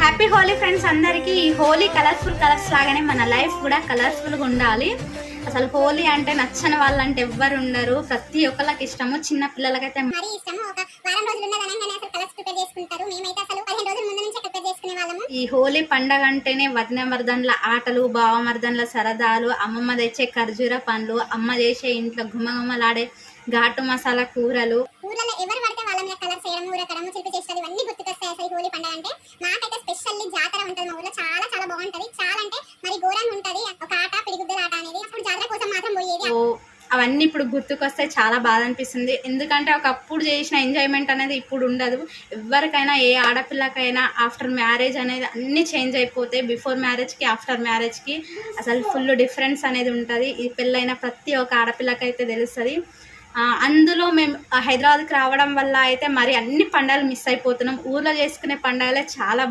Happy Holi friends అందరికీ. ఈ Holi colourful colours లాగానే మన లైఫ్ కూడా కలర్ఫుల్గా ఉండాలి. అసలు హోలీ అంటే నచ్చని వాళ్ళంటే ఎవ్వరు ఉండరు. ప్రతి ఒక్కరికి ఇష్టము, చిన్న పిల్లలకైతే మరీ ఇష్టము. ఒక వారం రోజులు ఉన్నదనంగానే అసలు కలర్స్ ప్రిపేర్ చేసుకుంటారు. మేమైతే అసలు 15 రోజుల ముందు నుంచే ప్రిపేర్ చేసుకునే వాళ్ళము. ఈ హోలీ పండగ అంటేనే వదిన మర్దన్ల ఆటలు, బావ మర్దన్ల సరదాలు, అమ్మమ్మ తెచ్చే ఖర్జూర పండ్లు, అమ్మ చేసే ఇంట్లో గుమ్మగుమ్మలాడే ఘాటు మసాలా కూరలు. ఊర్లలో ఎవరు పడితే వాళ్ళ మీద కలర్స్ వేయడం, ఊరకడం, చిలిపి చేస్తారు, ఇవన్నీ గుర్తుకొస్తాయి అసలు హోలీ పండుగ అంటే. నాకైతే స్పెషల్లీ జాతర ఉంటుంది మా ఊర్లో, చాలా చాలా బాగుంటది. చాలా అంటే మరి ఘోరంగా ఉంటది. ఒక ఆట పిడిగుద్దల ఆట అనేది అప్పుడు జాతర కోసం మాత్రం పోయేది. అవన్నీ ఇప్పుడు గుర్తుకొస్తే చాలా బాధ అనిపిస్తుంది. ఎందుకంటే ఒకప్పుడు చేసిన ఎంజాయ్మెంట్ అనేది ఇప్పుడు ఉండదు. ఎవరికైనా, ఏ ఆడపిల్లకైనా ఆఫ్టర్ మ్యారేజ్ అనేది అన్నీ చేంజ్ అయిపోతాయి. బిఫోర్ మ్యారేజ్కి ఆఫ్టర్ మ్యారేజ్కి అసలు ఫుల్ డిఫరెన్స్ అనేది ఉంటుంది. ఈ పెళ్ళైన ప్రతి ఒక్క ఆడపిల్లకైతే తెలుస్తుంది. అందులో మేము హైదరాబాద్కి రావడం వల్ల అయితే మరి అన్ని పండుగలు మిస్ అయిపోతున్నాం. ఊర్లో చేసుకునే పండుగలే చాలా